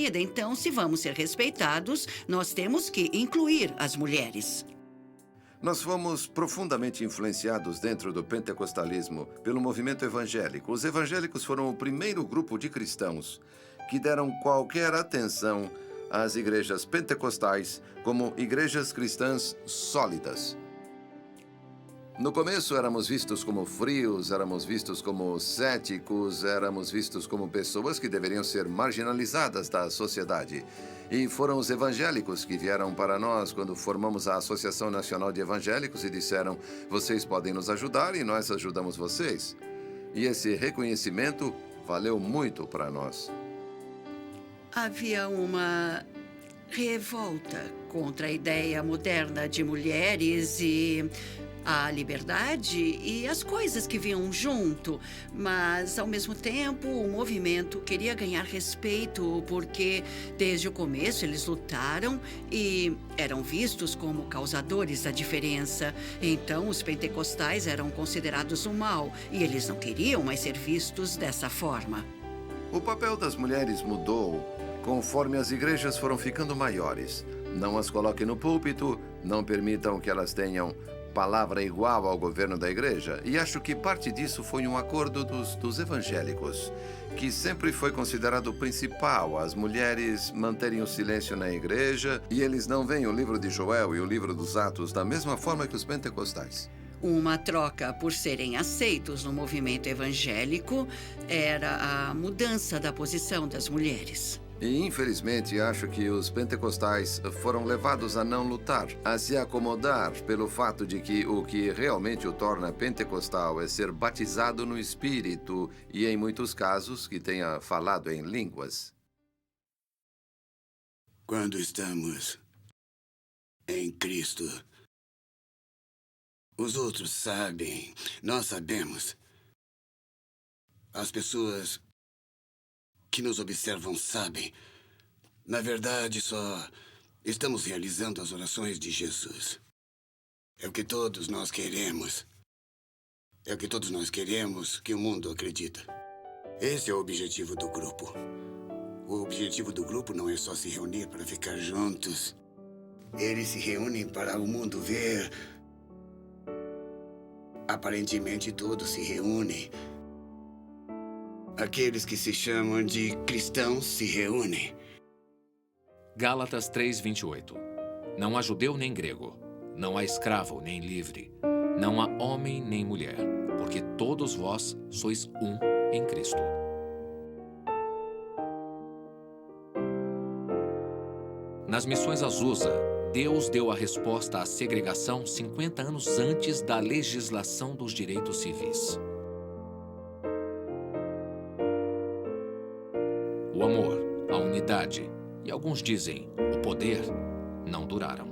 Então, se vamos ser respeitados, nós temos que incluir as mulheres. Nós fomos profundamente influenciados dentro do pentecostalismo pelo movimento evangélico. Os evangélicos foram o primeiro grupo de cristãos que deram qualquer atenção às igrejas pentecostais como igrejas cristãs sólidas. No começo, éramos vistos como frios, éramos vistos como céticos, éramos vistos como pessoas que deveriam ser marginalizadas da sociedade. E foram os evangélicos que vieram para nós quando formamos a Associação Nacional de Evangélicos e disseram: vocês podem nos ajudar e nós ajudamos vocês. E esse reconhecimento valeu muito para nós. Havia uma revolta contra a ideia moderna de mulheres e a liberdade e as coisas que vinham junto, mas, ao mesmo tempo, o movimento queria ganhar respeito porque, desde o começo, eles lutaram e eram vistos como causadores da diferença. Então, os pentecostais eram considerados o mal e eles não queriam mais ser vistos dessa forma. O papel das mulheres mudou conforme as igrejas foram ficando maiores. Não as coloquem no púlpito, não permitam que elas tenham palavra igual ao governo da igreja. E acho que parte disso foi um acordo dos evangélicos, que sempre foi considerado o principal, as mulheres manterem o silêncio na igreja, e eles não veem o livro de Joel e o livro dos Atos da mesma forma que os pentecostais. Uma troca por serem aceitos no movimento evangélico era a mudança da posição das mulheres. E, infelizmente, acho que os pentecostais foram levados a não lutar, a se acomodar pelo fato de que o que realmente o torna pentecostal é ser batizado no Espírito e, em muitos casos, que tenha falado em línguas. Quando estamos em Cristo, os outros sabem, nós sabemos. As pessoas que nos observam sabem. Na verdade, só estamos realizando as orações de Jesus. É o que todos nós queremos. É o que todos nós queremos que o mundo acredita. Esse é o objetivo do grupo. O objetivo do grupo não é só se reunir para ficar juntos. Eles se reúnem para o mundo ver. Aparentemente, todos se reúnem. Aqueles que se chamam de cristãos se reúnem. Gálatas 3:28. Não há judeu nem grego, não há escravo nem livre, não há homem nem mulher, porque todos vós sois um em Cristo. Nas missões Azusa, Deus deu a resposta à segregação 50 anos antes da legislação dos direitos civis. O amor, a unidade e, alguns dizem, o poder não duraram.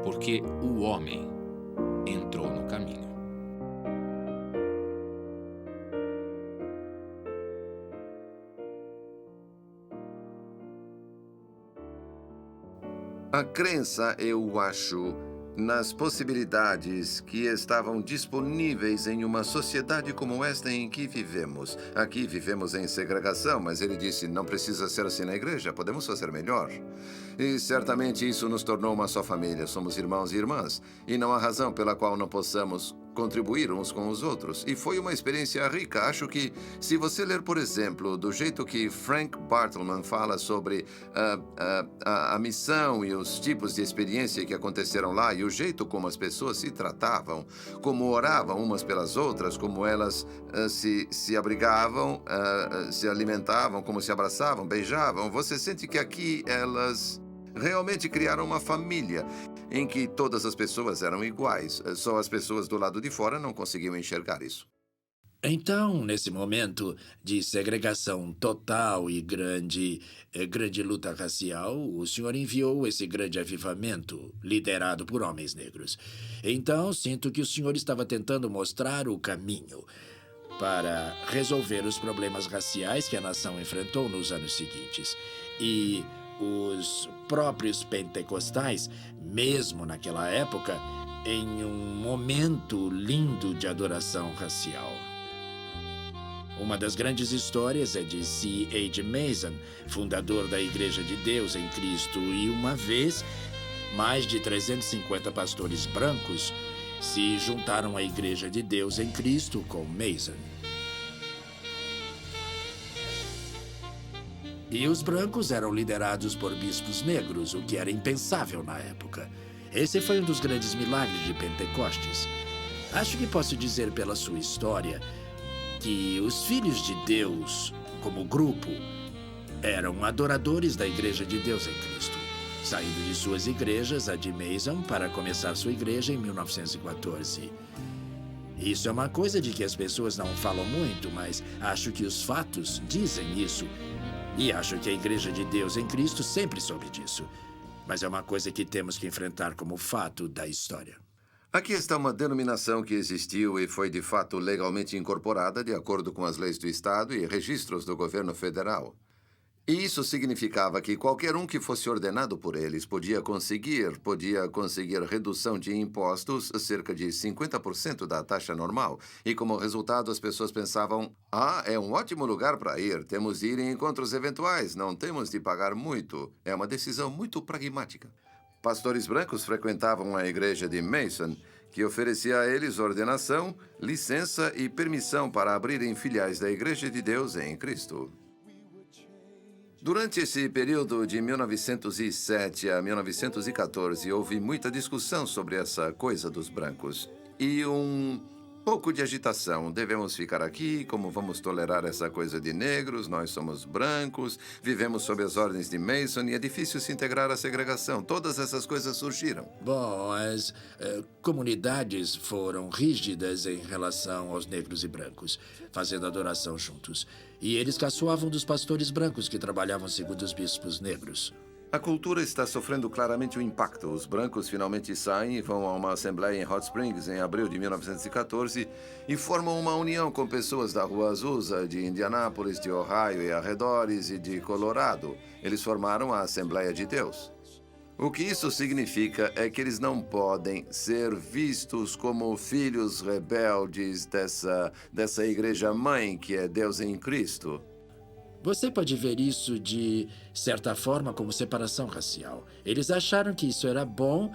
Porque o homem entrou no caminho. A crença, eu acho, nas possibilidades que estavam disponíveis em uma sociedade como esta em que vivemos. Aqui vivemos em segregação, mas ele disse, não precisa ser assim na igreja, podemos fazer melhor. E certamente isso nos tornou uma só família, somos irmãos e irmãs, e não há razão pela qual não possamos contribuir uns com os outros. E foi uma experiência rica. Acho que, se você ler, por exemplo, do jeito que Frank Bartleman fala sobre a missão e os tipos de experiência que aconteceram lá e o jeito como as pessoas se tratavam, como oravam umas pelas outras, como elas se abrigavam, se alimentavam, como se abraçavam, beijavam, você sente que aqui elas realmente criaram uma família em que todas as pessoas eram iguais. Só as pessoas do lado de fora não conseguiam enxergar isso. Então, nesse momento de segregação total e grande luta racial, o senhor enviou esse grande avivamento, liderado por homens negros. Então, sinto que o senhor estava tentando mostrar o caminho para resolver os problemas raciais que a nação enfrentou nos anos seguintes. E os próprios pentecostais, mesmo naquela época, em um momento lindo de adoração racial. Uma das grandes histórias é de C.H. Mason, fundador da Igreja de Deus em Cristo, e uma vez, mais de 350 pastores brancos se juntaram à Igreja de Deus em Cristo com Mason. E os brancos eram liderados por bispos negros, o que era impensável na época. Esse foi um dos grandes milagres de Pentecostes. Acho que posso dizer pela sua história que os filhos de Deus, como grupo, eram adoradores da Igreja de Deus em Cristo, saindo de suas igrejas, a de Mason, para começar sua igreja em 1914. Isso é uma coisa de que as pessoas não falam muito, mas acho que os fatos dizem isso. E acho que a Igreja de Deus em Cristo sempre soube disso. Mas é uma coisa que temos que enfrentar como fato da história. Aqui está uma denominação que existiu e foi de fato legalmente incorporada de acordo com as leis do Estado e registros do governo federal. E isso significava que qualquer um que fosse ordenado por eles podia conseguir redução de impostos, cerca de 50% da taxa normal. E como resultado, as pessoas pensavam, é um ótimo lugar para ir, temos de ir em encontros eventuais, não temos de pagar muito. É uma decisão muito pragmática. Pastores brancos frequentavam a igreja de Mason, que oferecia a eles ordenação, licença e permissão para abrirem filiais da Igreja de Deus em Cristo. Durante esse período de 1907 a 1914, houve muita discussão sobre essa coisa dos brancos. E um pouco de agitação. Devemos ficar aqui? Como vamos tolerar essa coisa de negros? Nós somos brancos, vivemos sob as ordens de Mason e é difícil se integrar à segregação. Todas essas coisas surgiram. Bom, as comunidades foram rígidas em relação aos negros e brancos, fazendo adoração juntos. E eles caçoavam dos pastores brancos que trabalhavam segundo os bispos negros. A cultura está sofrendo claramente um impacto. Os brancos finalmente saem e vão a uma assembleia em Hot Springs em abril de 1914 e formam uma união com pessoas da Rua Azusa, de Indianápolis, de Ohio e arredores e de Colorado. Eles formaram a Assembleia de Deus. O que isso significa é que eles não podem ser vistos como filhos rebeldes dessa igreja-mãe que é Deus em Cristo. Você pode ver isso de certa forma como separação racial. Eles acharam que isso era bom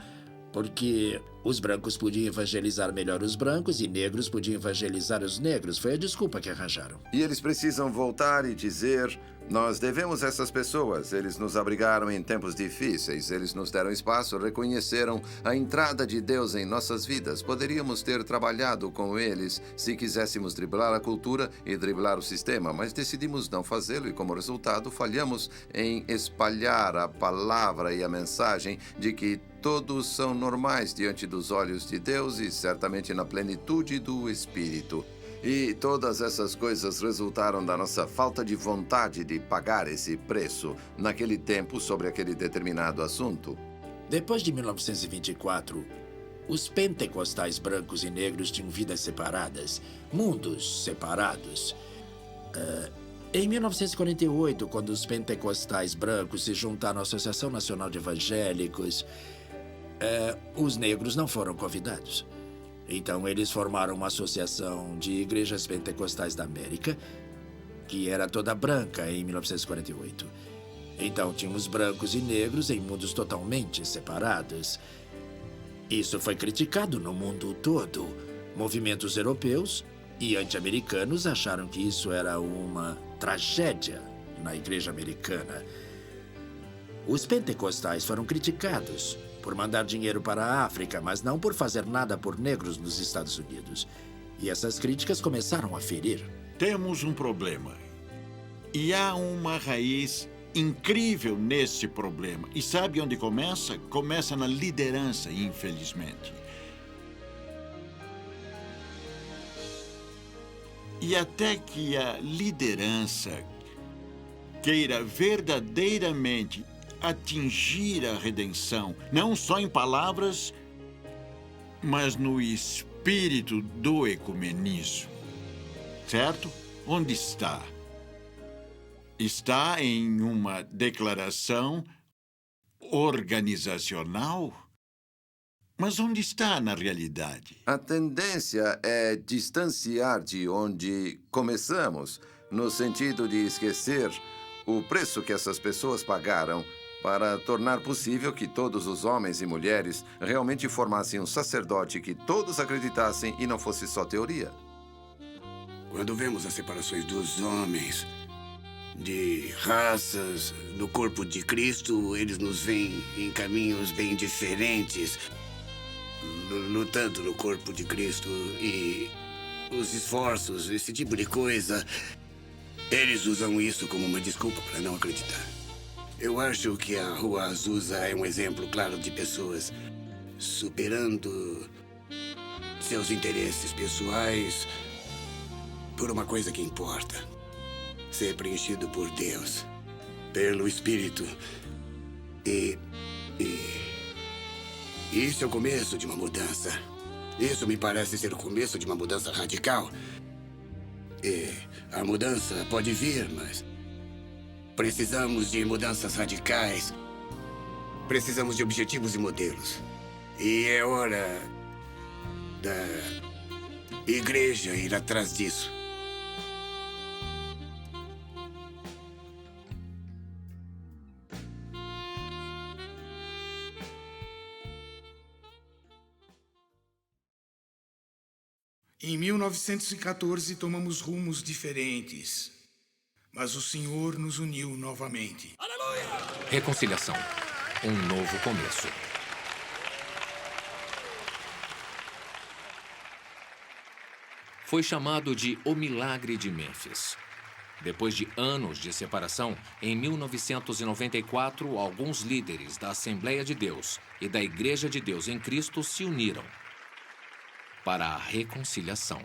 porque os brancos podiam evangelizar melhor os brancos e negros podiam evangelizar os negros. Foi a desculpa que arranjaram. E eles precisam voltar e dizer, nós devemos essas pessoas. Eles nos abrigaram em tempos difíceis. Eles nos deram espaço, reconheceram a entrada de Deus em nossas vidas. Poderíamos ter trabalhado com eles se quiséssemos driblar a cultura e driblar o sistema, mas decidimos não fazê-lo e, como resultado, falhamos em espalhar a palavra e a mensagem de que todos são normais diante dos olhos de Deus e certamente na plenitude do Espírito. E todas essas coisas resultaram da nossa falta de vontade de pagar esse preço naquele tempo sobre aquele determinado assunto. Depois de 1924, os pentecostais brancos e negros tinham vidas separadas, mundos separados. Em 1948, quando os pentecostais brancos se juntaram à Associação Nacional de Evangélicos, os negros não foram convidados. Então, eles formaram uma associação de igrejas pentecostais da América, que era toda branca em 1948. Então, tínhamos brancos e negros em mundos totalmente separados. Isso foi criticado no mundo todo. Movimentos europeus e anti-americanos acharam que isso era uma tragédia na igreja americana. Os pentecostais foram criticados por mandar dinheiro para a África, mas não por fazer nada por negros nos Estados Unidos. E essas críticas começaram a ferir. Temos um problema. E há uma raiz incrível nesse problema. E sabe onde começa? Começa na liderança, infelizmente. E até que a liderança queira verdadeiramente atingir a redenção, não só em palavras, mas no espírito do ecumenismo. Certo? Onde está? Está em uma declaração organizacional? Mas onde está na realidade? A tendência é distanciar de onde começamos, no sentido de esquecer o preço que essas pessoas pagaram para tornar possível que todos os homens e mulheres realmente formassem um sacerdote que todos acreditassem e não fosse só teoria. Quando vemos as separações dos homens, de raças, do corpo de Cristo, eles nos veem em caminhos bem diferentes, lutando no corpo de Cristo e os esforços, esse tipo de coisa, eles usam isso como uma desculpa para não acreditar. Eu acho que a Rua Azusa é um exemplo claro de pessoas superando seus interesses pessoais por uma coisa que importa. Ser preenchido por Deus, pelo Espírito. E isso é o começo de uma mudança. Isso me parece ser o começo de uma mudança radical. E a mudança pode vir, mas precisamos de mudanças radicais. Precisamos de objetivos e modelos. E é hora da igreja ir atrás disso. Em 1914, tomamos rumos diferentes, mas o Senhor nos uniu novamente. Reconciliação. Um novo começo. Foi chamado de O Milagre de Mênfis. Depois de anos de separação, em 1994, alguns líderes da Assembleia de Deus e da Igreja de Deus em Cristo se uniram para a reconciliação.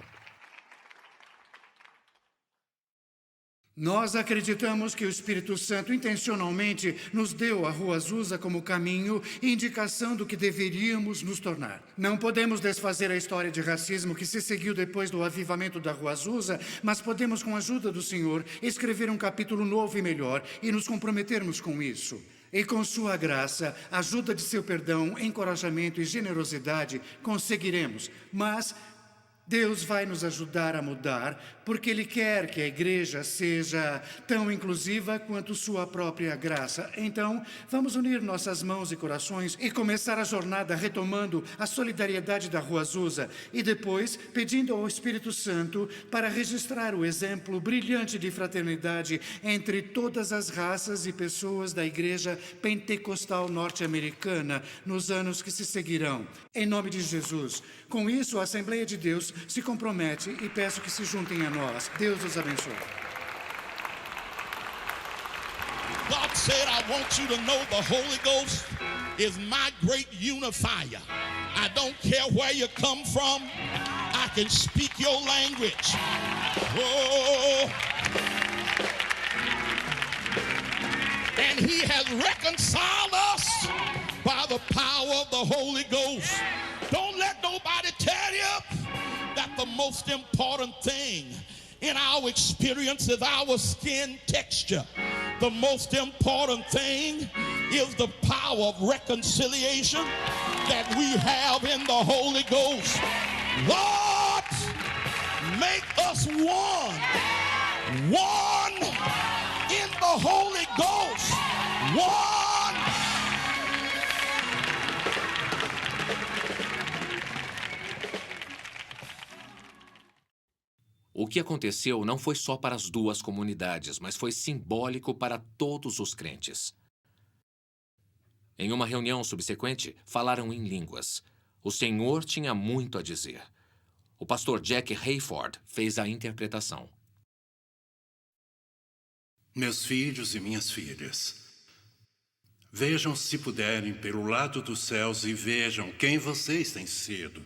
Nós acreditamos que o Espírito Santo intencionalmente nos deu a Rua Azusa como caminho e indicação do que deveríamos nos tornar. Não podemos desfazer a história de racismo que se seguiu depois do avivamento da Rua Azusa, mas podemos, com a ajuda do Senhor, escrever um capítulo novo e melhor e nos comprometermos com isso. E com sua graça, ajuda de seu perdão, encorajamento e generosidade, conseguiremos. Mas Deus vai nos ajudar a mudar, porque Ele quer que a igreja seja tão inclusiva quanto sua própria graça. Então, vamos unir nossas mãos e corações e começar a jornada retomando a solidariedade da Rua Azusa e depois pedindo ao Espírito Santo para registrar o exemplo brilhante de fraternidade entre todas as raças e pessoas da igreja pentecostal norte-americana nos anos que se seguirão. Em nome de Jesus. Com isso, a Assembleia de Deus se compromete e peço que se juntem a nós. Deus os abençoe. God said, I want you to know the Holy Ghost is my great unifier. I don't care where you come from. I can speak your language. Oh. And He has reconciled us by the power of the Holy Ghost. Don't let nobody tell you that the most important thing in our experience is our skin texture. The most important thing is the power of reconciliation that we have in the Holy Ghost. Lord, make us one. One in the Holy Ghost. One. O que aconteceu não foi só para as duas comunidades, mas foi simbólico para todos os crentes. Em uma reunião subsequente, falaram em línguas. O Senhor tinha muito a dizer. O pastor Jack Hayford fez a interpretação. Meus filhos e minhas filhas, vejam se puderem pelo lado dos céus e vejam quem vocês têm sido.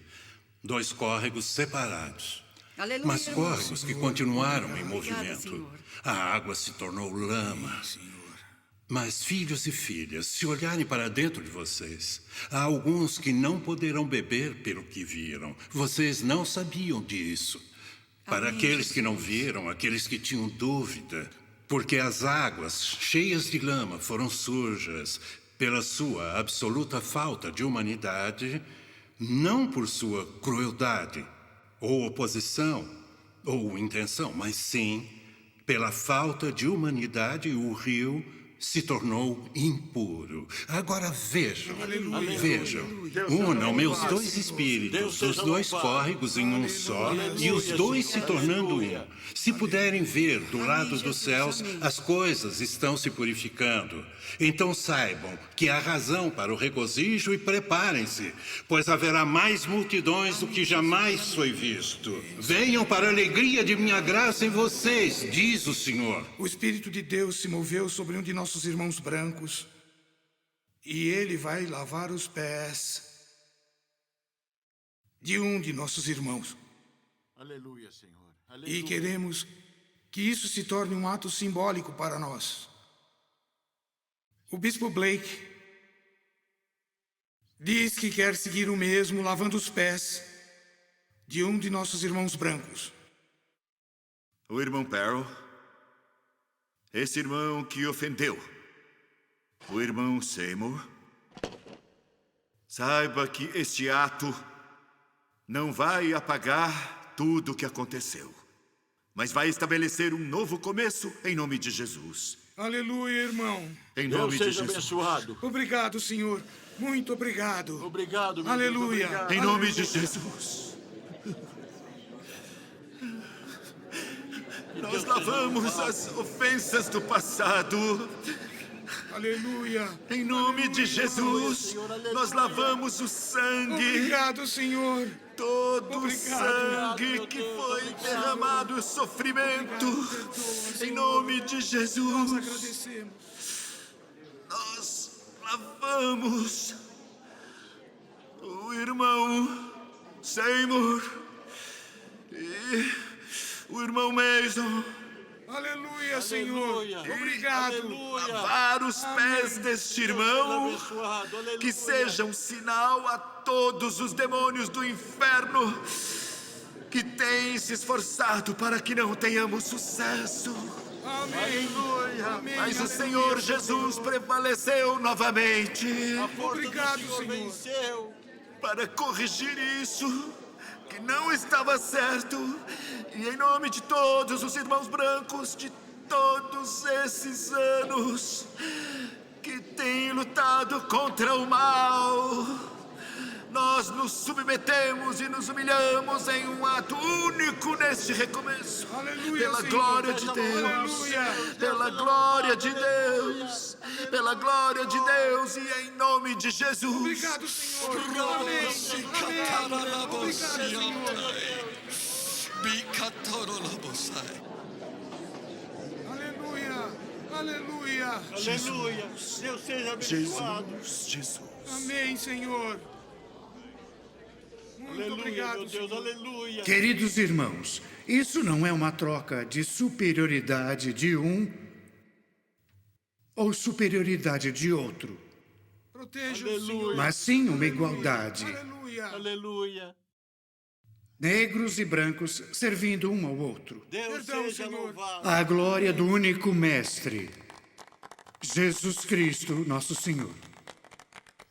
2 córregos separados. Aleluia, Mas córregos que continuaram em Obrigada, movimento. Senhor. A água se tornou lama. Mas, filhos e filhas, se olharem para dentro de vocês, há alguns que não poderão beber pelo que viram. Vocês não sabiam disso. Para Amém, aqueles que não Jesus. viram, aqueles que tinham dúvida, porque as águas cheias de lama foram sujas pela sua absoluta falta de humanidade, não por sua crueldade, ou oposição, ou intenção, mas sim pela falta de humanidade, o rio se tornou impuro. Agora vejam, vejam. Unam meus dois espíritos, os dois córregos em um só, e os dois se tornando um. Se puderem ver do lado dos céus, as coisas estão se purificando. Então saibam que há razão para o regozijo e preparem-se, pois haverá mais multidões do que jamais foi visto. Venham para a alegria de minha graça em vocês, diz o Senhor. O Espírito de Deus se moveu sobre um de nossos irmãos brancos e ele vai lavar os pés de um de nossos irmãos. Aleluia, Senhor. E queremos que isso se torne um ato simbólico para nós. O Bispo Blake diz que quer seguir o mesmo, lavando os pés de um de nossos irmãos brancos. O irmão Perry, esse irmão que ofendeu o irmão Seymour, saiba que este ato não vai apagar tudo o que aconteceu, mas vai estabelecer um novo começo em nome de Jesus. Aleluia, irmão. Em nome de Jesus. Abençoado. Obrigado, Senhor. Muito obrigado. Obrigado, meu Aleluia. Deus, obrigado. Em nome de Jesus. Nós lavamos as ofensas do passado. Aleluia. Em nome de Jesus, nós lavamos o sangue. Obrigado, Senhor. Todo o sangue que foi derramado, o sofrimento. Em nome de Jesus. Nós agradecemos. Nós lavamos o irmão Seymour e o irmão Mason. Aleluia, Senhor. Obrigado. Lavar os pés deste irmão, que seja um sinal a todos os demônios do inferno que têm se esforçado para que não tenhamos sucesso. Amém. Amém. Mas o Senhor Jesus prevaleceu novamente. Obrigado, Senhor. Para corrigir isso que não estava certo. E em nome de todos os irmãos brancos de todos esses anos que têm lutado contra o mal, nós nos submetemos e nos humilhamos em um ato único neste recomeço. Aleluia, pela Senhor. glória de Deus. Aleluia. Pela glória de Deus. Pela glória de Deus e em nome de Jesus. Obrigado, Senhor. Amém. Obrigado, Senhor. Aleluia. Aleluia. Aleluia. Deus seja abençoado. Jesus. Amém, Senhor. Muito Aleluia, obrigado, meu Deus. Senhor. Aleluia. Queridos irmãos, isso não é uma troca de superioridade de um ou superioridade de outro, Proteja o Aleluia. Senhor. mas sim uma igualdade. Aleluia. Aleluia. Negros e brancos servindo um ao outro. Deus Perdão, seja Senhor. louvado. A glória do único Mestre, Jesus Cristo, nosso Senhor.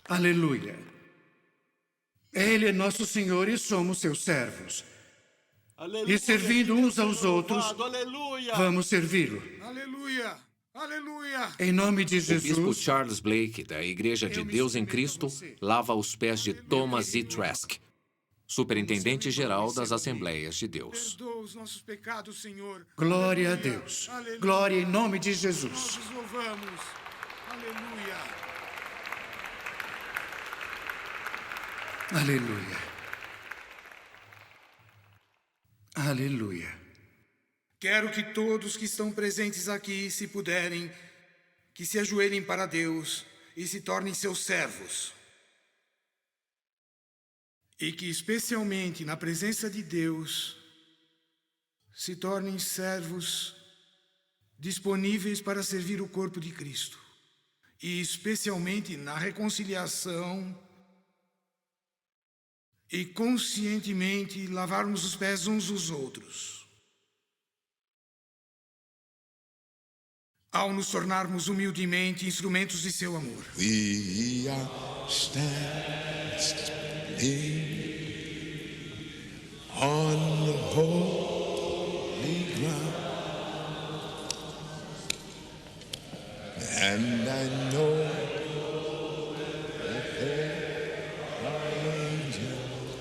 Aleluia. Ele é nosso Senhor e somos seus servos. Aleluia. E servindo uns aos Seja outros, louvado. Aleluia. vamos servi-lo. Aleluia. Aleluia. Em nome de O bispo Jesus. Charles Blake, da Igreja de Deus em Cristo, lava os pés de Thomas E. Trask, superintendente-geral das Assembleias de Deus. Perdoa os nossos pecados, Senhor. Glória a Aleluia. Deus. Aleluia. Glória em nome de Nós Jesus. os louvamos. Aleluia. Aleluia. Aleluia. Quero que todos que estão presentes aqui, se puderem, que se ajoelhem para Deus e se tornem seus servos. E que, especialmente na presença de Deus, se tornem servos disponíveis para servir o corpo de Cristo. E especialmente na reconciliação e conscientemente lavarmos os pés uns dos outros. Ao nos tornarmos humildemente instrumentos de seu amor. We are standing. on holy ground, and I know that there are angels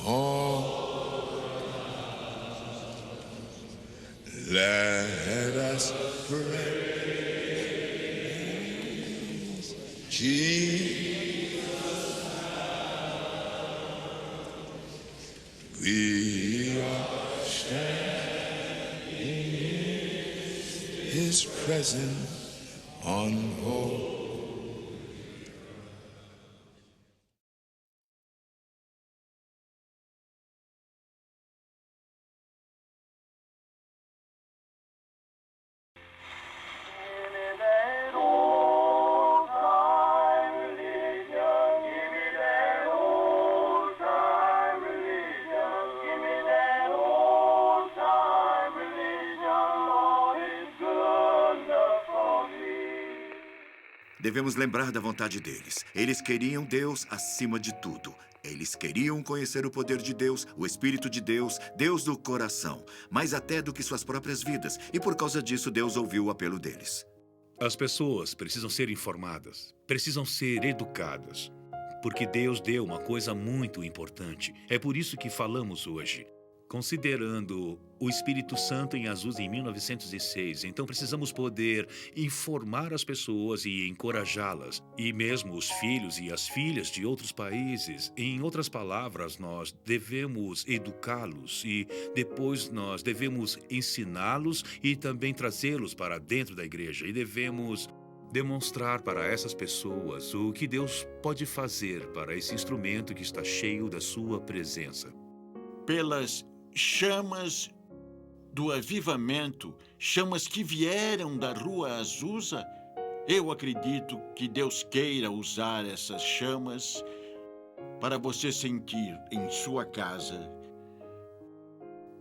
all. Let us praise Jesus. We are standing in His presence on holy. Devemos lembrar da vontade deles. Eles queriam Deus acima de tudo. Eles queriam conhecer o poder de Deus, o Espírito de Deus, Deus do coração, mais até do que suas próprias vidas. E por causa disso, Deus ouviu o apelo deles. As pessoas precisam ser informadas, precisam ser educadas, porque Deus deu uma coisa muito importante. É por isso que falamos hoje. Considerando o Espírito Santo em Azusa em 1906, então precisamos poder informar as pessoas e encorajá-las, e mesmo os filhos e as filhas de outros países. Em outras palavras, nós devemos educá-los e depois nós devemos ensiná-los e também trazê-los para dentro da igreja, e devemos demonstrar para essas pessoas o que Deus pode fazer para esse instrumento que está cheio da sua presença. Pelas chamas do avivamento, chamas que vieram da Rua Azusa, eu acredito que Deus queira usar essas chamas para você sentir em sua casa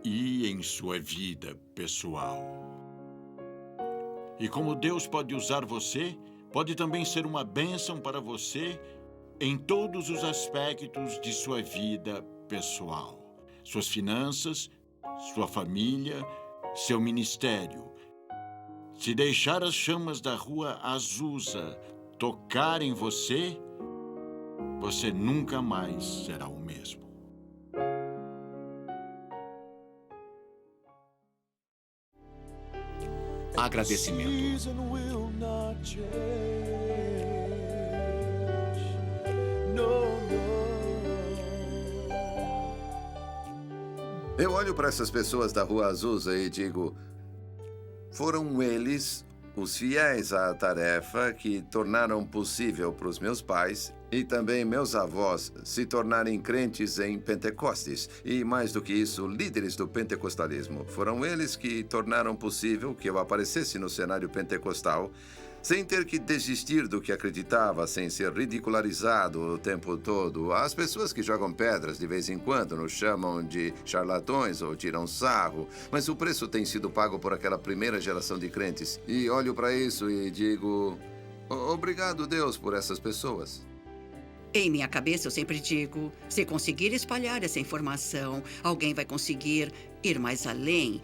e em sua vida pessoal. E como Deus pode usar você, pode também ser uma bênção para você em todos os aspectos de sua vida pessoal. Suas finanças, sua família, seu ministério. Se deixar as chamas da Rua Azusa tocar em você, você nunca mais será o mesmo. Agradecimento. Eu olho para essas pessoas da Rua Azusa e digo, foram eles, os fiéis à tarefa, que tornaram possível para os meus pais e também meus avós se tornarem crentes em Pentecostes. E mais do que isso, líderes do pentecostalismo. Foram eles que tornaram possível que eu aparecesse no cenário pentecostal sem ter que desistir do que acreditava, sem ser ridicularizado o tempo todo. As pessoas que jogam pedras de vez em quando nos chamam de charlatões ou tiram sarro, mas o preço tem sido pago por aquela primeira geração de crentes. E olho para isso e digo, obrigado, Deus, por essas pessoas. Em minha cabeça, eu sempre digo, se conseguir espalhar essa informação, alguém vai conseguir ir mais além.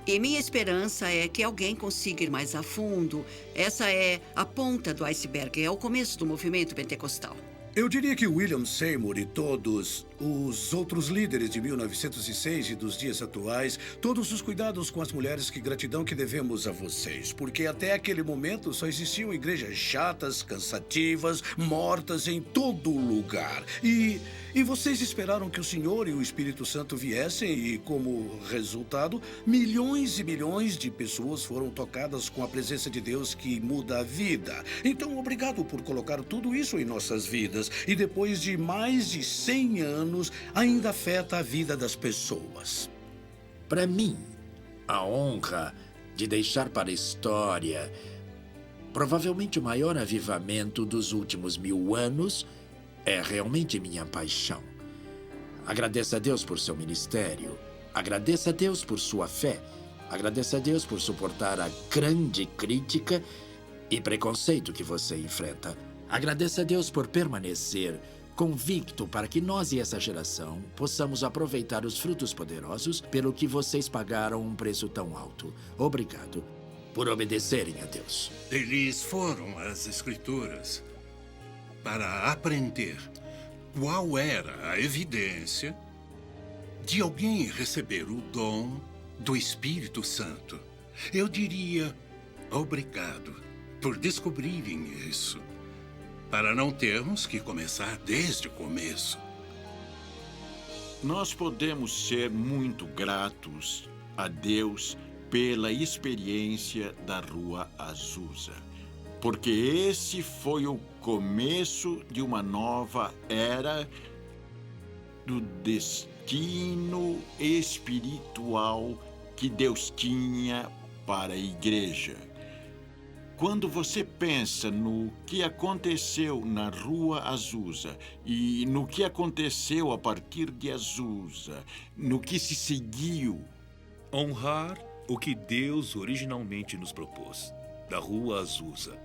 E minha esperança é que alguém consiga ir mais a fundo. Essa é a ponta do iceberg, é o começo do movimento pentecostal. Eu diria que William Seymour e todos os outros líderes de 1906 e dos dias atuais, todos os cuidados com as mulheres, que gratidão que devemos a vocês, porque até aquele momento só existiam igrejas chatas, cansativas, mortas em todo lugar. E vocês esperaram que o Senhor e o Espírito Santo viessem e, como resultado, milhões e milhões de pessoas foram tocadas com a presença de Deus que muda a vida. Então, obrigado por colocar tudo isso em nossas vidas. E depois de mais de 100 anos, ainda afeta a vida das pessoas. Para mim, a honra de deixar para a história provavelmente o maior avivamento dos últimos 1000 anos é realmente minha paixão. Agradeça a Deus por seu ministério. Agradeça a Deus por sua fé. Agradeça a Deus por suportar a grande crítica e preconceito que você enfrenta. Agradeça a Deus por permanecer convicto para que nós e essa geração possamos aproveitar os frutos poderosos pelo que vocês pagaram um preço tão alto. Obrigado por obedecerem a Deus. Eles foram às Escrituras para aprender qual era a evidência de alguém receber o dom do Espírito Santo. Eu diria obrigado por descobrirem isso, para não termos que começar desde o começo. Nós podemos ser muito gratos a Deus pela experiência da Rua Azusa, porque esse foi o começo de uma nova era do destino espiritual que Deus tinha para a igreja. Quando você pensa no que aconteceu na Rua Azusa e no que aconteceu a partir de Azusa, no que se seguiu, honrar o que Deus originalmente nos propôs, da Rua Azusa.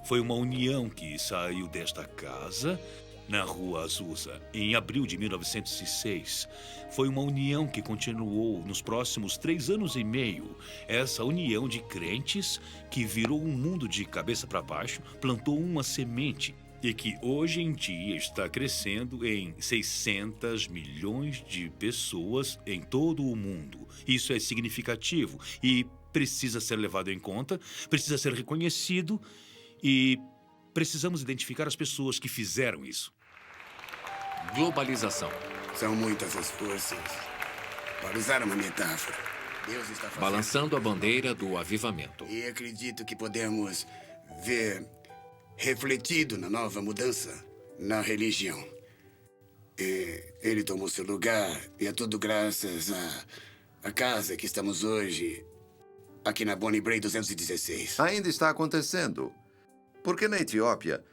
Foi uma união que saiu desta casa, na Rua Azusa, em abril de 1906. Foi uma união que continuou nos próximos 3 anos e meio. Essa união de crentes que virou um mundo de cabeça para baixo, plantou uma semente e que hoje em dia está crescendo em 600 milhões de pessoas em todo o mundo. Isso é significativo e precisa ser levado em conta, precisa ser reconhecido e precisamos identificar as pessoas que fizeram isso. Globalização. São muitas as forças. Para usar uma metáfora, Deus está fazendo... Balançando a bandeira do avivamento. E acredito que podemos ver refletido na nova mudança na religião. E ele tomou seu lugar e é tudo graças à casa que estamos hoje aqui na Bonnie Brae 216. Ainda está acontecendo. Porque na Etiópia,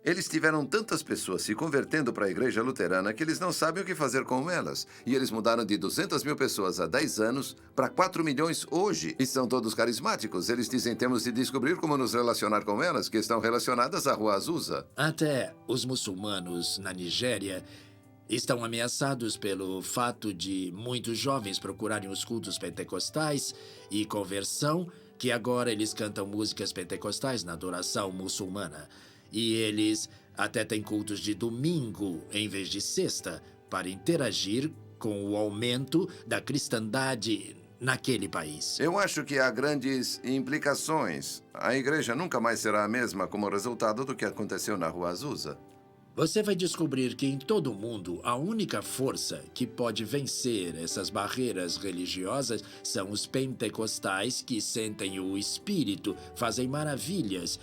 eles tiveram tantas pessoas se convertendo para a igreja luterana que eles não sabem o que fazer com elas. E eles mudaram de 200 mil pessoas há 10 anos para 4 milhões hoje. E são todos carismáticos. Eles dizem temos de descobrir como nos relacionar com elas, que estão relacionadas à Rua Azusa. Até os muçulmanos na Nigéria estão ameaçados pelo fato de muitos jovens procurarem os cultos pentecostais e conversão, que agora eles cantam músicas pentecostais na adoração muçulmana. E eles até têm cultos de domingo em vez de sexta para interagir com o aumento da cristandade naquele país. Eu acho que há grandes implicações. A igreja nunca mais será a mesma como resultado do que aconteceu na Rua Azusa. Você vai descobrir que em todo o mundo a única força que pode vencer essas barreiras religiosas são os pentecostais que sentem o Espírito, fazem maravilhas,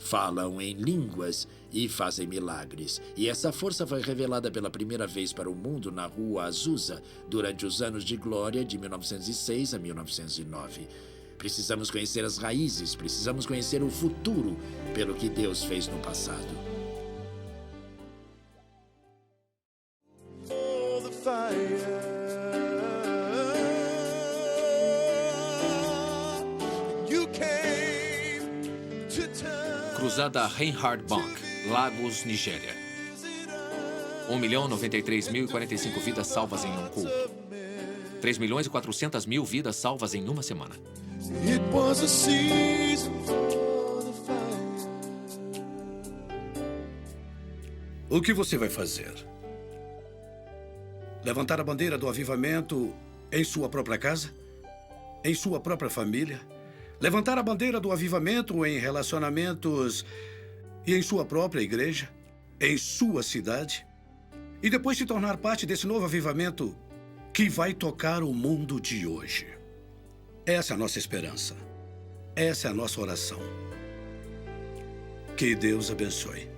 falam em línguas e fazem milagres. E essa força foi revelada pela primeira vez para o mundo na Rua Azusa durante os anos de glória de 1906 a 1909. Precisamos conhecer as raízes, precisamos conhecer o futuro pelo que Deus fez no passado. Cruzada Reinhard Bonk, Lagos, Nigéria. 1.093.045 vidas salvas em um culto. 3.400.000 vidas salvas em uma semana. O que você vai fazer? Levantar a bandeira do avivamento em sua própria casa? Em sua própria família? Levantar a bandeira do avivamento em relacionamentos e em sua própria igreja? Em sua cidade? E depois se tornar parte desse novo avivamento que vai tocar o mundo de hoje. Essa é a nossa esperança. Essa é a nossa oração. Que Deus abençoe.